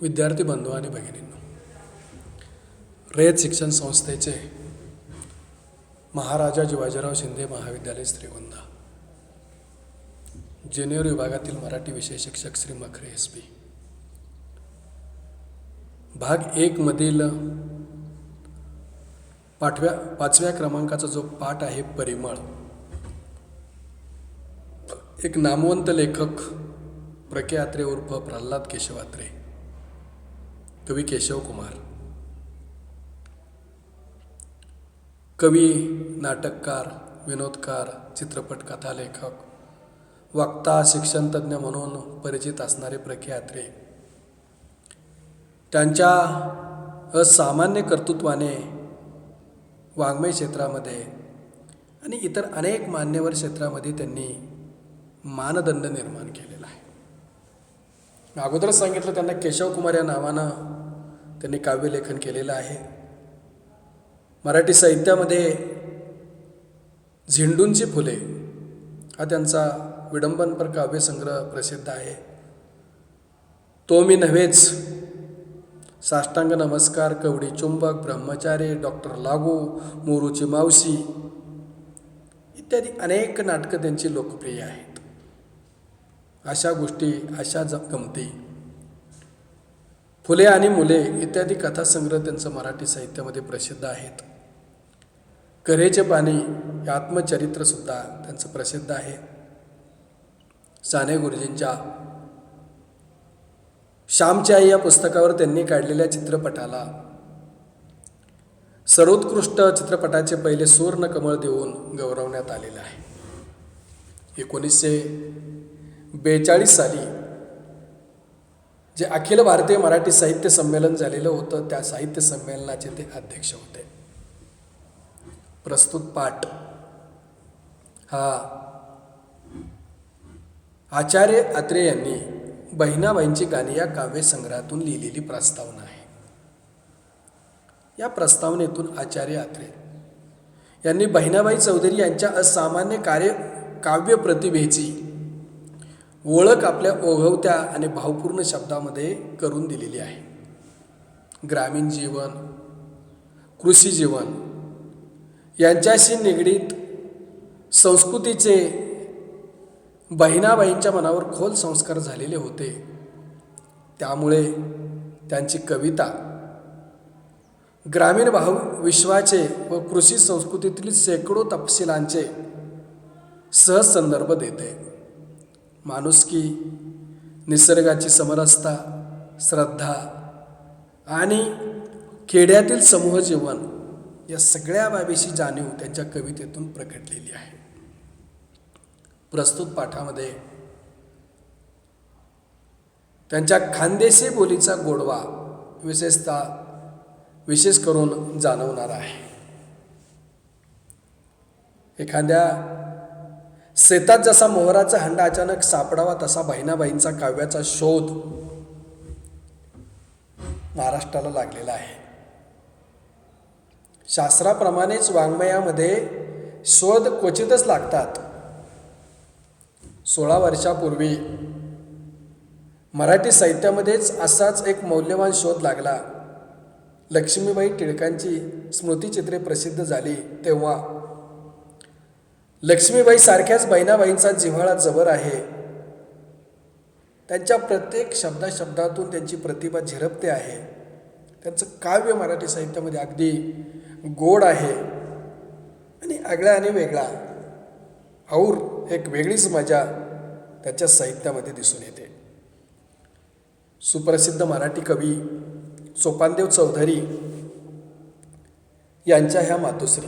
विद्यार्थी बंधू आणि भगिनींनो, रयत शिक्षण संस्थेचे महाराजा शिवाजीराव शिंदे महाविद्यालय श्रीगोंदा ज्युनियर विभागातील मराठी विषय शिक्षक श्री मखरे SP भाग 1 मधील पाचव्या क्रमांकाचा जो पाठ आहे परिमळ, एक नामवंत लेखक प्रके अत्रे उर्फ प्रल्हाद केशव अत्रे, कवी केशव कुमार, कवी, नाटककार, विनोदकार, चित्रपट कथा लेखक, वक्ता, शिक्षणतज्ञ म्हणून परिचित असणारे प्रके अत्रे त्यांच्या असामान्य कर्तृत्वाने वाङ्मय क्षेत्रामध्ये आणि इतर अनेक मान्यवर क्षेत्रामध्ये त्यांनी मानदंड निर्माण केलेला आहे. अगोदरच सांगितलं, त्यांना केशव कुमार या नावानं त्यांनी काव्यलेखन केलेलं आहे. मराठी साहित्यामध्ये झेंडूंची फुले हा त्यांचा विडंबनपर काव्यसंग्रह प्रसिद्ध आहे. तो मी नव्हेच, साष्टांग नमस्कार, कवडी चुंबक, ब्रह्मचारी, डॉक्टर लागू, मोरूची मावशी इत्यादी अनेक नाटकं त्यांची लोकप्रिय आहेत. अशा गोष्टी, अशा गमती, फुले आणि मुले इत्यादी कथासंग्रह त्यांचं मराठी साहित्यामध्ये प्रसिद्ध आहेत. कऱ्हेचे पाणी हे आत्मचरित्रसुद्धा त्यांचं प्रसिद्ध आहे. साने गुरुजींच्या श्यामची आई या पुस्तकावर त्यांनी काढलेल्या चित्रपटाला सर्वोत्कृष्ट चित्रपटाचे पहिले सुवर्ण कमळ देऊन गौरवण्यात आलेलं आहे. 1942 साली जे अखिल भारतीय मराठी साहित्य संमेलन झालेलं होतं, त्या साहित्य संमेलनाचे ते अध्यक्ष होते. प्रस्तुत पाठ हा आचार्य अत्रे यांनी बहिणाबाईंची गाणी या काव्यसंग्रहातून लिहिलेली प्रस्तावना आहे. या प्रस्तावनेतून आचार्य अत्रे यांनी बहिणाबाई चौधरी यांच्या असामान्य काव्य प्रतिभेची ओळख आपल्या ओघवत्या आणि भावपूर्ण शब्दामध्ये करून दिलेली आहे. ग्रामीण जीवन, कृषी जीवन यांच्याशी निगडीत संस्कृतीचे बहिणाबाईंच्या मनावर खोल संस्कार झालेले होते. त्यामुळे त्यांची कविता ग्रामीण विश्वाचे व कृषी संस्कृतीतील शेकडो तपशिलांचे सहज संदर्भ देते. माणुसकी, निसर्गाची समरसता, श्रद्धा आणि खेड्यातील समूह जीवन या सगळ्या बाबीची जाणीव त्यांच्या कवितेतून प्रकटलेली आहे. प्रस्तुत पाठामध्ये त्यांच्या खानदेशी बोलीचा गोडवा विशेष करून जाणवणार आहे. एखाद्या शेतात जसा मोहराचा हंडा अचानक सापडावा, तसा बहिणाबाईंचा काव्याचा शोध महाराष्ट्राला लागलेला आहे. शास्त्राप्रमाणेच वाङ्मयामध्ये शोध क्वचितच लागतात. 16 वर्षापूर्वी मराठी साहित्यामध्येच असाच एक मौल्यवान शोध लागला. लक्ष्मीबाई टिळकांची स्मृतिचित्रे प्रसिद्ध झाली तेव्हा लक्ष्मीबाई सारख्याच बहिणाबाईंचा जिव्हाळा जबर आहे. त्यांच्या प्रत्येक शब्दातून त्यांची प्रतिभा झिरपते आहे. त्यांचं काव्य मराठी साहित्यामध्ये अगदी गोड आहे आणि आगळा आणि वेगळा और एक वेगळीच मजा त्याच्या साहित्यामध्ये दिसून येते. सुप्रसिद्ध मराठी कवी सोपानदेव चौधरी यांच्या ह्या मातोश्री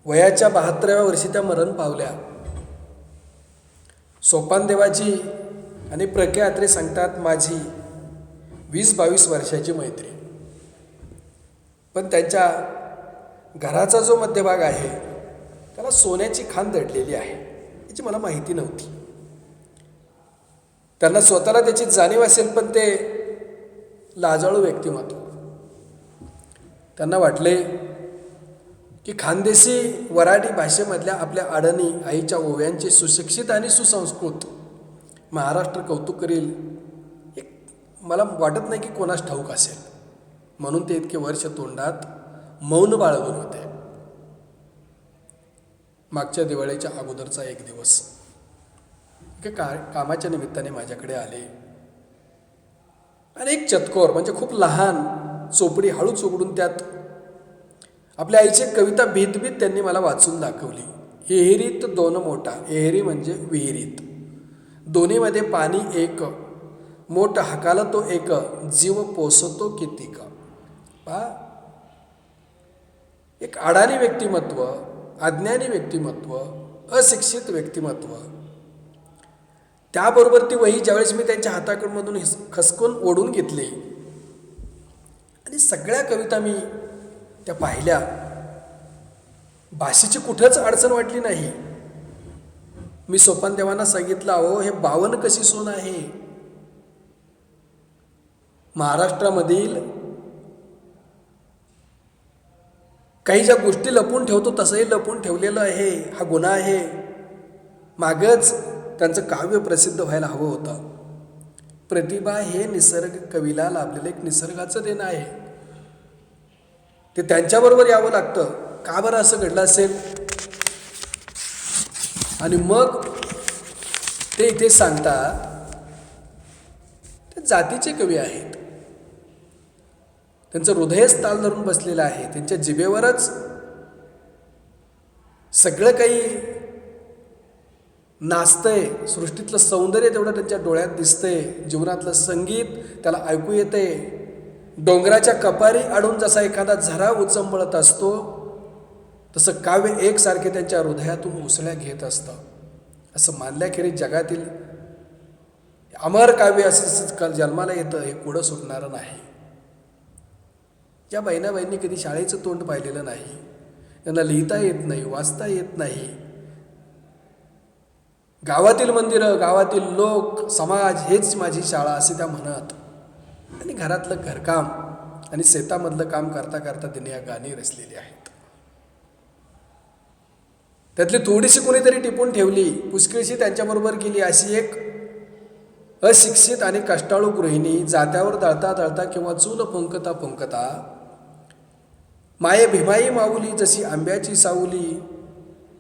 वयाच्या 72व्या वर्षी त्या मरण पावल्या. सोपानदेवाची आणि प्रके अत्रे सांगतात, माझी 20-22 वर्षाची मैत्री. पण त्यांच्या घराचा जो मध्यभाग आहे त्याला सोन्याची खाण दडलेली आहे, याची मला माहिती नव्हती. त्यांना स्वतःला त्याची जाणीव असेल, पण ते लाजाळू व्यक्तिमत्व. त्यांना वाटले की खानदेशी वराडी भाषेमधल्या आपल्या अडणी आईच्या ओव्यांचे सुशिक्षित आणि सुसंस्कृत महाराष्ट्र कौतुक करील मला वाटत नाही की कोणास ठाऊक असेल, म्हणून ते इतके वर्ष तोंडात मौन बाळगून होते. मागच्या दिवाळीच्या अगोदरचा एक दिवस कामाच्या निमित्ताने माझ्याकडे आले आणि एक चतकोर म्हणजे खूप लहान चोपडी हळूच उघडून त्यात आपल्या आईची एक कविता भीत त्यांनी मला वाचून दाखवली. एहरीत दोन मोठा, एहरी म्हणजे विहिरीत, दोन्हीमध्ये पाणी एक, मोठ हकाला तो एक, जीव पोसतो कितीक. एक अडाणी व्यक्तिमत्व, अज्ञानी व्यक्तिमत्व, अशिक्षित व्यक्तिमत्व. त्याबरोबर ती वही ज्यावेळेस मी त्यांच्या हाताकडमधून खसकून ओढून घेतली आणि सगळ्या कविता मी त्या पाहिल्या, भाषेची कुठंच अडचण वाटली नाही. मी सोपानदेवांना सांगितलं, अहो हे 52 कशी सोन आहे. महाराष्ट्रामधील काही ज्या गोष्टी लपून ठेवतो तसंही लपून ठेवलेलं आहे, हा गुन्हा आहे. मागच त्यांचं काव्य प्रसिद्ध व्हायला हवं होतं. प्रतिभा हे निसर्ग कवीला लाभलेलं एक निसर्गाचं देणं आहे. ते त्यांच्याबरोबर यावं लागतं. का बरं असं घडलं असेल? आणि मग ते इथे सांगतात, ते जातीचे कवी आहेत, त्यांचं हृदयच ताल धरून बसलेलं आहे, त्यांच्या जिभेवरच सगळं काही नाचतंय, सृष्टीतलं सौंदर्य तेवढं त्यांच्या डोळ्यात दिसतंय, जीवनातलं संगीत त्याला ऐकू येतंय. डोंगराच्या कपारी अडून जसा एखादा झरा उचंबळत असतो तसं काव्य एकसारखे त्यांच्या हृदयातून उसळ्या घेत असतं. असं मानल्याखेरीज जगातील अमर काव्य असं जन्माला येतं, हे पुढं सुटणारं नाही. ज्या बहिणाबाईंनी कधी शाळेचं तोंड पाहिलेलं नाही, त्यांना लिहिता येत नाही, वाचता येत नाही, गावातील मंदिरं, गावातील लोक, समाज हेच माझी शाळा असे त्या म्हणत, आणि घरातलं घरकाम आणि शेतामधलं काम करता करता त्यांनी या गाणी रचलेली आहेत. त्यातली थोडीशी कोणीतरी टिपून ठेवली, पुष्कळशी त्यांच्याबरोबर गेली अशी एक अशिक्षित आणि कष्टाळू गृहिणी जात्यावर दळता दळता किंवा चूल फुंकता फुंकता माये भीमाई माऊली जशी आंब्याची सावली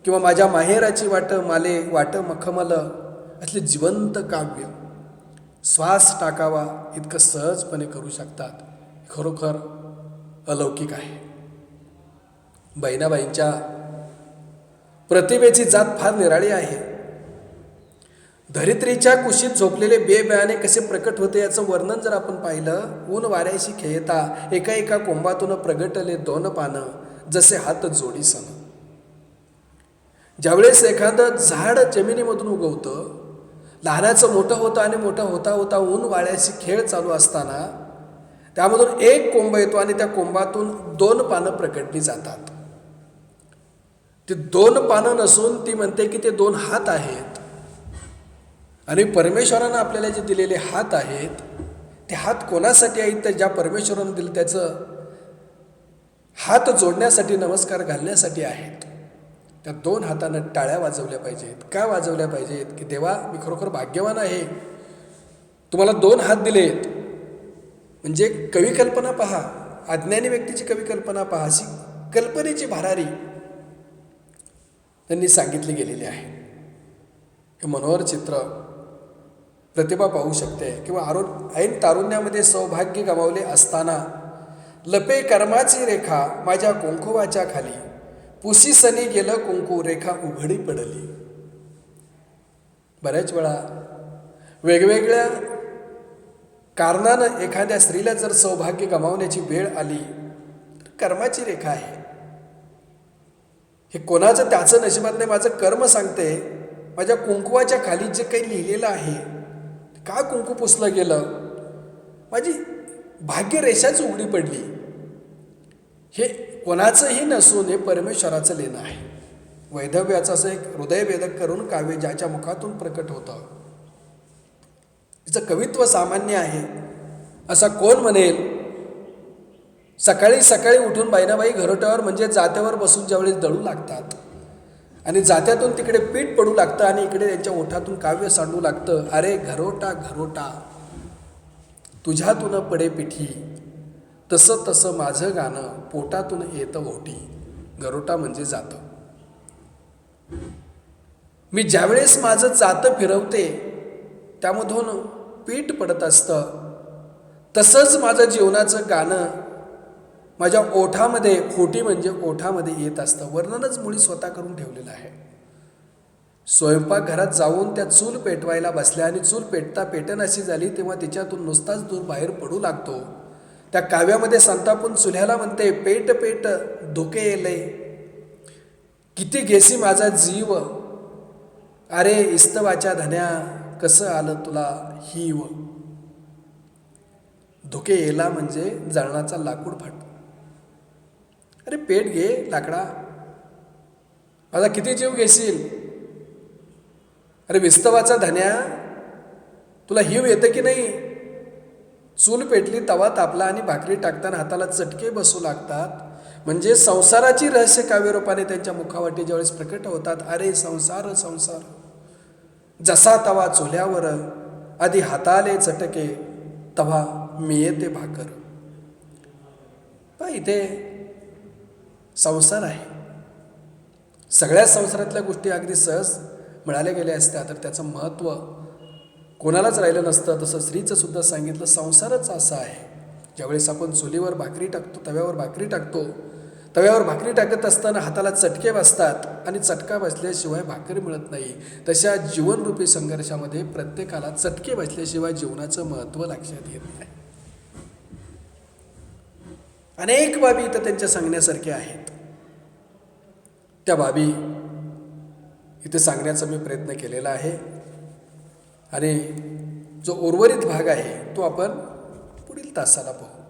किंवा माझ्या माहेराची माले वाट मखमल असले जिवंत काव्य श्वास टाकावा इतकं सहजपणे करू शकतात. खरोखर अलौकिक आहे. बहिणाबाईंच्या प्रतिभेची जात फार निराळी आहे. धरित्रीच्या कुशीत झोपलेले बेबयाने कसे प्रकट होते याचं वर्णन जर आपण पाहिलं, ऊन वाऱ्याशी खेळता एका एका कोंबातून प्रगटले 2 पानं जसे हात जोडी सन. ज्यावेळेस एखादं झाड जमिनीमधून उगवतं, लहानाचं मोठं होतं आणि मोठं होता होता ऊन वाऱ्याशी खेळ चालू असताना त्यामधून एक कोंब येतो आणि त्या कोंबातून 2 पानं प्रकटली जातात. ते 2 पानं नसून ती म्हणते की ते 2 हात आहेत. आणि परमेश्वरानं आपल्याला जे दिलेले हात आहेत ते हात कोणासाठी आहेत? तर ज्या परमेश्वरानं दिलं त्याचं हात जोडण्यासाठी, नमस्कार घालण्यासाठी आहेत. त्या 2 हातानं टाळ्या वाजवल्या पाहिजेत. का वाजवल्या पाहिजेत? की देवा, मी खरोखर भाग्यवान आहे, तुम्हाला 2 हात दिलेत. म्हणजे कवी कल्पना पहा, अज्ञानी व्यक्तीची कवी कल्पना पहा, अशी कल्पनेची भरारी त्यांनी सांगितली गेलेली आहे. हे मनोहर चित्र प्रतिभा पाहू शकते. किंवा ऐन तारुण्यामध्ये सौभाग्य गमावले असताना लपे कर्माची रेखा माझ्या कुंकुवाच्या खाली, पुसीसनी गेलं कुंकू, रेखा उघडी पडली. बऱ्याच वेळा वेगवेगळ्या कारणानं एखाद्या स्त्रीला जर सौभाग्य गमावण्याची वेळ आली तर कर्माची रेखा आहे. हे कोणाचं त्याचं नशिबात नाही, माझं कर्म सांगते. माझ्या कुंकुवाच्या खाली जे काही लिहिलेलं आहे, का कुंकू पुसलं गेलं, माझी भाग्यरेषाच उघडी पडली. हे कोणाचंही नसून हे परमेश्वराचं लेणं आहे. वैधव्याचं असं एक हृदयभेदक करून काव्य ज्याच्या मुखातून प्रकट होतं, तिचं कवित्व सामान्य आहे. असा कोण म्हणेल? सकाळी सकाळी उठून बहिणाबाई घरोट्यावर म्हणजे जात्यावर बसून ज्यावेळेस दळू लागतात आणि जात्यातून तिकडे पीठ पडू लागतं आणि इकडे त्यांच्या ओठातून काव्य सांडू लागतं, अरे घरोटा घरोटा. तुझ्यातून पडे पिठी, तसं तसं माझं गाणं पोटातून येतं ओटी. गरोटा म्हणजे जातं. मी ज्यावेळेस माझं जातं फिरवते त्यामधून पीठ पडत असतं. तसंच माझं जीवनाचं गाणं माझ्या ओठामध्ये, खोटी म्हणजे ओठामध्ये येत असतं. वर्णनच मुळी स्वतः करून ठेवलेलं आहे. स्वयंपाकघरात जाऊन त्या चूल पेटवायला बसल्या आणि चूल पेटता पेटनाशी झाली तेव्हा तिच्यातून नुसताच दूर बाहेर पडू लागतो. त्या काव्यामध्ये संतापून चुल्ह्याला म्हणते, पेट पेट धोके येले, किती घेसी माझा जीव, अरे इस्तवाच्या धन्या, कसं आलं तुला हिव. धुके येला म्हणजे जळणाचा लाकूड फाट. अरे पेट घे लाकडा, माझा किती जीव घेशील. अरे विस्तवाचा धन्या, तुला हिव येतं की नाही. चूल पेटली, तवा तापला आणि भाकरी टाकताना हाताला चटके बसू लागतात. म्हणजे संसाराची रहस्य काव्यरूपाने त्यांच्या मुखावाटी ज्यावेळेस प्रकट होतात. अरे संसार संसार, जसा तवा चुल्यावर, आधी हाताले चटके, तवा मिळते भाकर. पण इथे संसार आहे. सगळ्या संसारातल्या गोष्टी अगदी सहज मिळाल्या गेल्या असत्या तर त्याचं महत्त्व कोणालाच राहिलं नसतं. तसं स्त्रीचं सुद्धा सांगितलं, संसारच असा आहे. ज्यावेळेस आपण चुलीवर भाकरी टाकतो, तव्यावर भाकरी टाकतो, तव्यावर भाकरी टाकत असताना हाताला चटके बसतात आणि चटका बसल्याशिवाय भाकरी मिळत नाही. तशा जीवनरूपी संघर्षामध्ये प्रत्येकाला चटके बसल्याशिवाय जीवनाचं महत्त्व लक्षात येत नाही. अनेक बाबी इथं त्यांच्या सांगण्यासारख्या आहेत. त्या बाबी इथे सांगण्याचा मी प्रयत्न केलेला आहे आणि जो उर्वरित भाग आहे तो आपण पुढील तासाला पाहू.